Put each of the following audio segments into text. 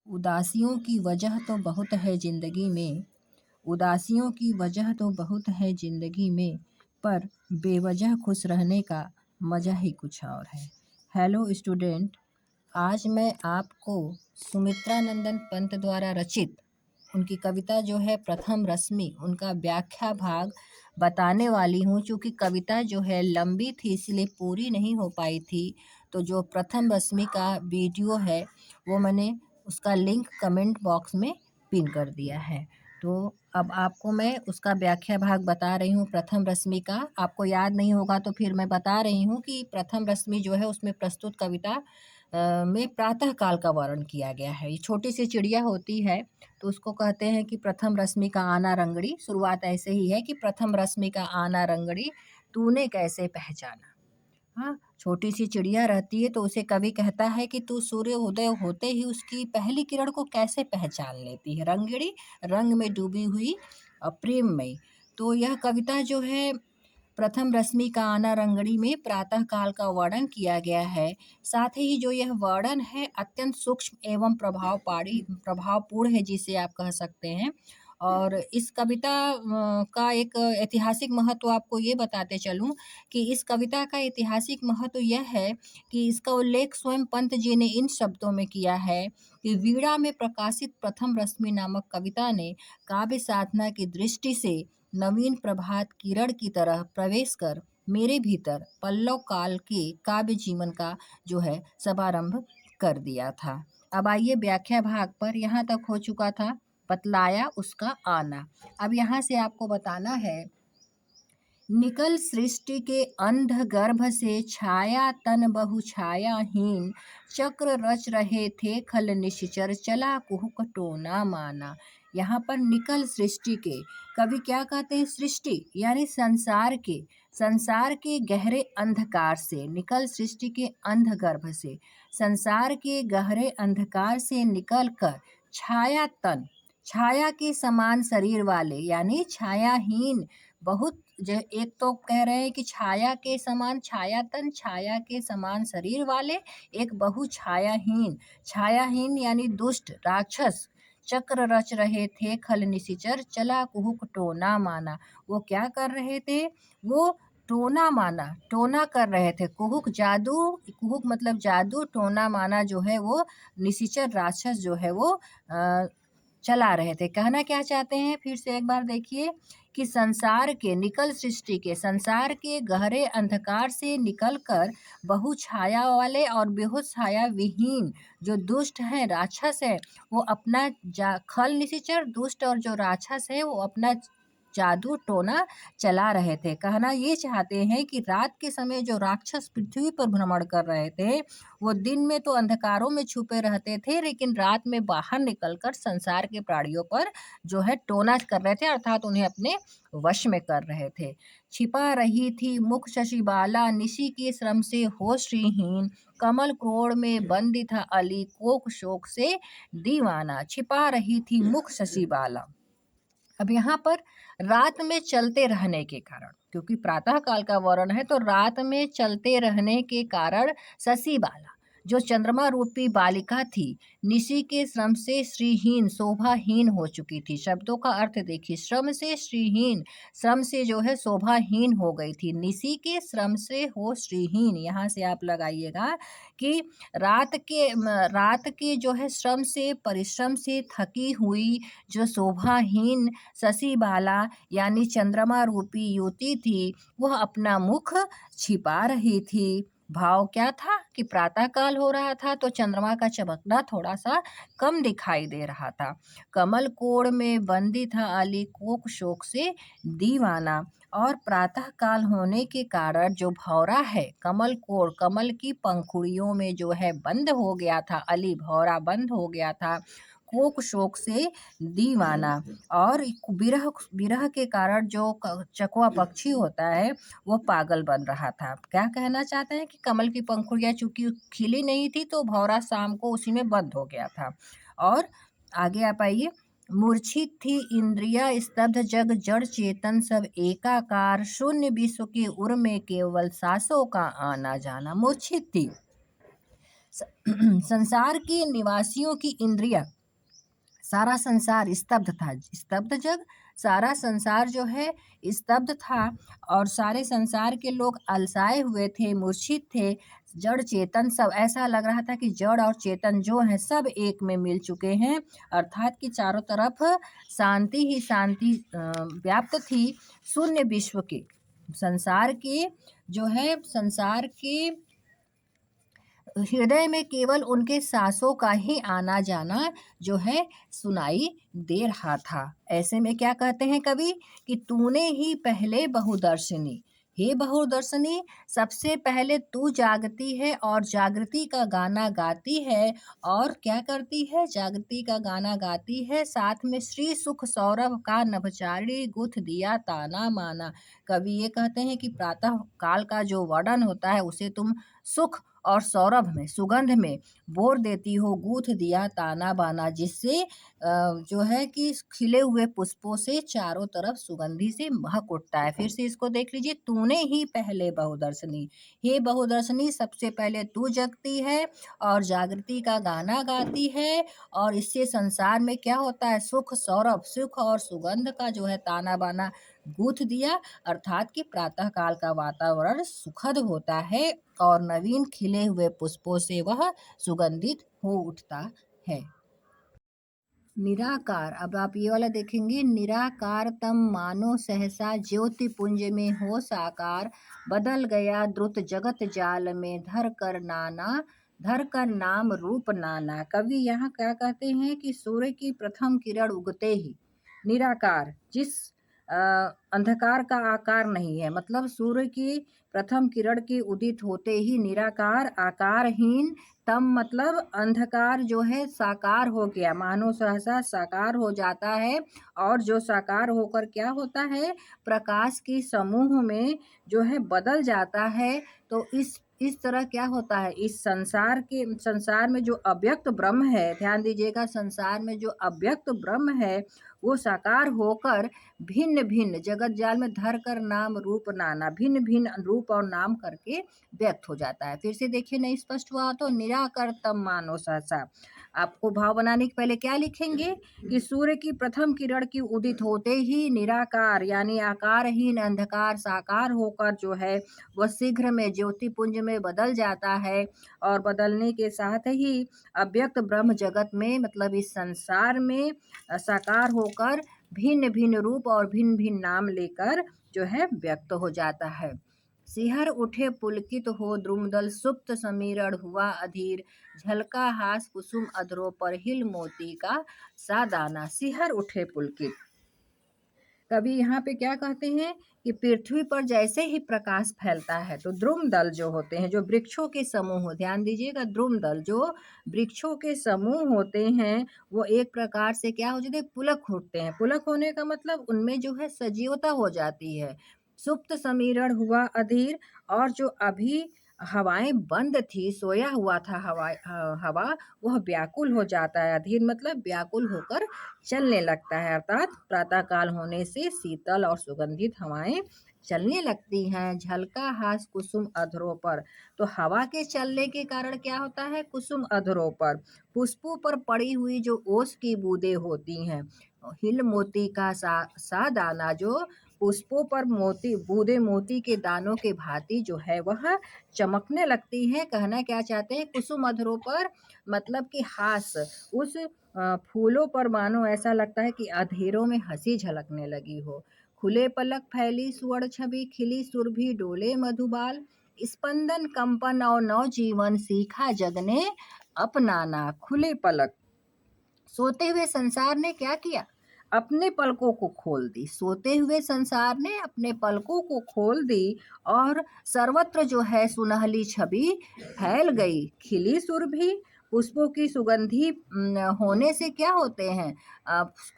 उदासियों की वजह तो बहुत है ज़िंदगी में, उदासियों की वजह तो बहुत है ज़िंदगी में, पर बेवजह खुश रहने का मज़ा ही कुछ और है। हेलो स्टूडेंट, आज मैं आपको सुमित्रा नंदन पंत द्वारा रचित उनकी कविता जो है प्रथम रश्मि, उनका व्याख्या भाग बताने वाली हूँ। चूँकि कविता जो है लंबी थी इसलिए पूरी नहीं हो पाई थी, तो जो प्रथम रश्मि का वीडियो है वो मैंने उसका लिंक कमेंट बॉक्स में पिन कर दिया है। तो अब आपको मैं उसका व्याख्या भाग बता रही हूँ प्रथम रश्मि का। आपको याद नहीं होगा तो फिर मैं बता रही हूँ कि प्रथम रश्मि जो है उसमें प्रस्तुत कविता में प्रातः काल का वर्णन किया गया है। ये छोटी सी चिड़िया होती है तो उसको कहते हैं कि प्रथम रश्मि का आना रंगड़ी। शुरुआत ऐसे ही है कि प्रथम रश्मि का आना रंगड़ी, तूने कैसे पहचाना। हाँ, छोटी सी चिड़िया रहती है तो उसे कवि कहता है कि तू सूर्य उदय होते ही उसकी पहली किरण को कैसे पहचान लेती है। रंगड़ी, रंग में डूबी हुई प्रेममयी। तो यह कविता जो है प्रथम रश्मि का आना रंगड़ी में प्रातः काल का वर्णन किया गया है। साथ ही जो यह वर्णन है अत्यंत सूक्ष्म एवं प्रभावपूर्ण है, जिसे आप कह सकते हैं। और इस कविता का एक ऐतिहासिक महत्व आपको ये बताते चलूं कि इस कविता का ऐतिहासिक महत्व यह है कि इसका उल्लेख स्वयं पंत जी ने इन शब्दों में किया है कि वीणा में प्रकाशित प्रथम रश्मि नामक कविता ने काव्य साधना की दृष्टि से नवीन प्रभात किरण की तरह प्रवेश कर मेरे भीतर पल्लव काल के काव्य जीवन का जो है शुभारंभ कर दिया था। अब आइए व्याख्या भाग पर। यहाँ तक हो चुका था, बतलाया उसका आना। अब यहाँ से आपको बताना है, निकल सृष्टि के अंध गर्भ से छाया तन बहु छायाहीन, चक्र रच रहे थे खल निश्चर, चला कुहुक टोना माना। यहाँ पर निकल सृष्टि के, कवि क्या कहते हैं, सृष्टि यानी संसार के गहरे अंधकार से, निकल सृष्टि के अंध गर्भ से, संसार के गहरे अंधकार से निकल कर छाया तन, छाया के समान शरीर वाले यानी छायाहीन, बहुत जो एक तो कह रहे हैं कि छाया के समान छायातन, छाया के समान शरीर वाले, एक बहु छायाहीन, छायाहीन यानी दुष्ट राक्षस, चक्र रच रहे थे खल निशिचर, चला कुहुक टोना माना। वो क्या कर रहे थे, वो टोना माना, टोना कर रहे थे। कुहुक जादू, कुहुक मतलब जादू, टोना माना जो है वो निशिचर राक्षस जो है वो चला रहे थे। कहना क्या चाहते हैं, फिर से एक बार देखिए कि संसार के, निकल सृष्टि के, संसार के गहरे अंधकार से निकलकर बहु छाया वाले और बेहोश छाया विहीन जो दुष्ट है, राक्षस है, वो अपना खल निशिचर दुष्ट और जो राक्षस है वो अपना जादू टोना चला रहे थे। कहना ये चाहते हैं कि रात के समय जो राक्षस पृथ्वी पर भ्रमण कर रहे थे वो दिन में तो अंधकारों में छुपे रहते थे, लेकिन रात में बाहर निकलकर संसार के प्राणियों पर जो है टोना कर रहे थे, अर्थात उन्हें अपने वश में कर रहे थे। छिपा रही थी मुख शशिबाला, निशि के श्रम से हो श्रीहीन, कमल क्रोड़ में बंदी था अली, कोक शोक से दीवाना। छिपा रही थी मुख शशिबाला। अब यहाँ पर रात में चलते रहने के कारण, क्योंकि प्रातः काल का वर्ण है तो रात में चलते रहने के कारण शशि बाला जो चंद्रमा रूपी बालिका थी, निशि के श्रम से श्रीहीन, शोभाहीन हो चुकी थी। शब्दों का अर्थ देखिए, श्रम से श्रीहीन, श्रम से जो है शोभाहीन हो गई थी, निशि के श्रम से हो श्रीहीन। यहाँ से आप लगाइएगा कि रात के जो है श्रम से, परिश्रम से थकी हुई जो शोभाहीन शशि बाला यानी चंद्रमा रूपी युवती थी, वह अपना मुख छिपा रही थी। भाव क्या था कि प्रातः काल हो रहा था तो चंद्रमा का चमकना थोड़ा सा कम दिखाई दे रहा था। कमल कोड़ में बंदी था अली, कोक शोक से दीवाना। और प्रातः काल होने के कारण जो भौरा है, कमल कोड़, कमल की पंखुड़ियों में जो है बंद हो गया था अली, भौरा बंद हो गया था, कोक शोक से दीवाना। और विरह विरह के कारण जो चकवा पक्षी होता है वो पागल बन रहा था। क्या कहना चाहते हैं कि कमल की पंखुड़ियाँ चूंकि खिली नहीं थी तो भौरा शाम को उसी में बंद हो गया था। और आगे आप आइए, मूर्छित थी इंद्रिया स्तब्ध जग जड़ चेतन सब एकाकार, शून्य विश्व के उर में केवल सांसों का आना जाना। मूर्छित थी, संसार के निवासियों की इंद्रिया, सारा संसार स्तब्ध था। स्तब्ध जग, सारा संसार जो है स्तब्ध था और सारे संसार के लोग अलसाए हुए थे, मूर्छित थे। जड़ चेतन सब, ऐसा लग रहा था कि जड़ और चेतन जो है सब एक में मिल चुके हैं, अर्थात कि चारों तरफ शांति ही शांति व्याप्त थी। शून्य विश्व के, संसार के जो है, संसार के हृदय में केवल उनके सांसों का ही आना जाना जो है सुनाई दे रहा था। ऐसे में क्या कहते हैं कवि कि तूने ही पहले बहुदर्शनी, हे बहुदर्शनी, सबसे पहले तू जागती है और जागृति का गाना गाती है। और क्या करती है? जागृति का गाना गाती है, साथ में श्री सुख सौरभ का नभचारी गुथ दिया ताना माना। कवि ये कहते हैं कि प्रातः काल का जो वर्णन होता है उसे तुम सुख और सौरभ में, सुगंध में बोर देती हो, गूथ दिया ताना बाना, जिससे जो है कि खिले हुए पुष्पों से चारों तरफ सुगंधी से महक उठता है। फिर से इसको देख लीजिए, तूने ही पहले बहुदर्शनी, हे बहुदर्शनी, सबसे पहले तू जगती है और जागृति का गाना गाती है। और इससे संसार में क्या होता है? सुख सौरभ, सुख और सुगंध का जो है ताना बाना गूथ दिया, अर्थात कि प्रातः काल का वातावरण सुखद होता है और नवीन खिले हुए पुष्पों से वह सुगंधित हो उठता है। निराकार, अब आप ये वाला देखेंगे, निराकार तम मानो सहसा ज्योति पुंज में हो साकार, बदल गया द्रुत जगत जाल में धर कर नाम रूप नाना। कवि यहाँ क्या कहते हैं कि सूर्य की प्रथम किरण उगते ही निराकार, जिस अंधकार का आकार नहीं है, मतलब सूर्य की प्रथम किरण के उदित होते ही निराकार, आकारहीन, तम मतलब अंधकार जो है साकार हो गया, मानो सहसा साकार हो जाता है। और जो साकार होकर क्या होता है? प्रकाश की समूह में जो है बदल जाता है। तो इस तरह क्या होता है? इस संसार में जो अव्यक्त ब्रह्म है, ध्यान दीजिएगा, संसार में जो अव्यक्त ब्रह्म है वो साकार होकर भिन्न भिन्न जगत जाल में धर कर नाम रूप नाना, भिन्न भिन्न रूप और नाम करके व्यक्त हो जाता है। फिर से देखिए, नहीं स्पष्ट हुआ तो निराकर तम मानो सहसा, आपको भाव बनाने के पहले क्या लिखेंगे कि सूर्य की प्रथम किरण की उदित होते ही निराकार यानी आकारहीन अंधकार साकार होकर जो है वह शीघ्र में ज्योति पुंज में बदल जाता है। और बदलने के साथ ही अव्यक्त ब्रह्म जगत में, मतलब इस संसार में साकार होकर भिन्न भिन्न रूप और भिन्न भिन्न नाम लेकर जो है व्यक्त हो जाता है। सिहर उठे पुलकित हो द्रुमदल, सुप्त समीरण हुआ अधीर, झलका हास कुसुम अधरों पर हिल मोती का सादाना। सिहर उठे पुलकित, कवि यहाँ पे क्या कहते हैं कि पृथ्वी पर जैसे ही प्रकाश फैलता है तो द्रुम दल जो होते हैं, जो वृक्षों के समूह, ध्यान दीजिएगा, द्रुम दल जो वृक्षों के समूह होते हैं वो एक प्रकार से क्या हो जाते हैं? पुलक उठते हैं। पुलक होने का मतलब उनमें जो है सजीवता हो जाती है। सुप्त समीरण हुआ अधीर, और जो अभी हवाएं बंद थी, सोया हुआ था हवा, वह व्याकुल हो जाता है। अधीर मतलब व्याकुल होकर चलने लगता है, अर्थात प्रातःकाल होने से शीतल और सुगंधित हवाएं चलने लगती हैं। झलका हास कुसुम अधरों पर, तो हवा के चलने के कारण क्या होता है? कुसुम अधरों पर, पुष्पों पर पड़ी हुई जो ओस की बूंदें होती हैं, हिल मोती का सा दाना, जो पुष्पों पर मोती बूंदे मोती के दानों के भांति जो है वह चमकने लगती हैं। कहना क्या चाहते हैं? कुसुम अधरों पर मतलब कि हास, उस फूलों पर मानो ऐसा लगता है कि अंधेरों में हंसी झलकने लगी हो। खुले पलक फैली सुवर्ण छवि, खिली सुरभि डोले मधुबाल, स्पंदन कंपन और नवजीवन सीखा जग ने अपनाना। खुले पलक, सोते हुए संसार ने क्या किया? अपने पलकों को खोल दी। सोते हुए संसार ने अपने पलकों को खोल दी और सर्वत्र जो है सुनहली छवि फैल गई। खिली सुरभि, पुष्पों की सुगंधी होने से क्या होते हैं?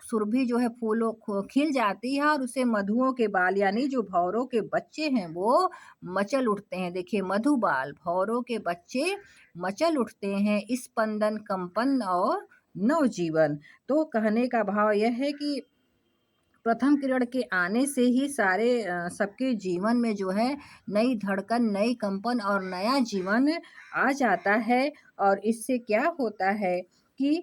सुरभि जो है फूलों खिल जाती है और उसे मधुओं के बाल यानी जो भौरों के बच्चे हैं वो मचल उठते हैं। देखिए, मधुबाल, भौरों के बच्चे मचल उठते हैं। स्पंदन कंपन और नवजीवन, तो कहने का भाव यह है कि प्रथम किरण के आने से ही सारे सबके जीवन में जो है नई धड़कन, नई कंपन और नया जीवन आ जाता है। और इससे क्या होता है कि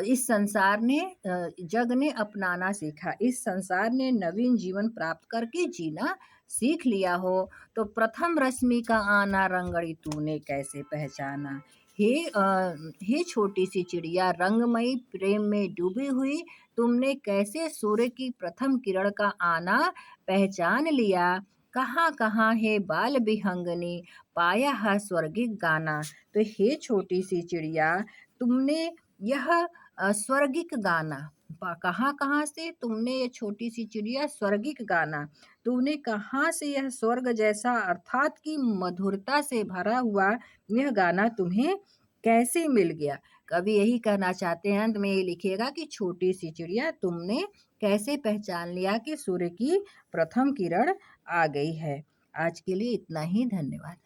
इस संसार ने जग ने अपनाना सीखा, इस संसार ने नवीन जीवन प्राप्त करके जीना सीख लिया हो। तो प्रथम रश्मि का आना रंगड़ी तूने कैसे पहचाना। हे छोटी सी चिड़िया रंगमयी प्रेम में डूबी हुई, तुमने कैसे सूर्य की प्रथम किरण का आना पहचान लिया। कहाँ कहाँ है बाल विहंगनी, पाया है स्वर्गिक गाना। तो हे छोटी सी चिड़िया, तुमने यह स्वर्गिक गाना कहाँ कहाँ से तुमने, ये छोटी सी चिड़िया स्वर्गिक गाना तूने कहाँ से, यह स्वर्ग जैसा अर्थात की मधुरता से भरा हुआ यह गाना तुम्हें कैसे मिल गया। कवि यही कहना चाहते हैं, अंत में ये लिखिएगा कि छोटी सी चिड़िया तुमने कैसे पहचान लिया कि सूर्य की प्रथम किरण आ गई है। आज के लिए इतना ही, धन्यवाद।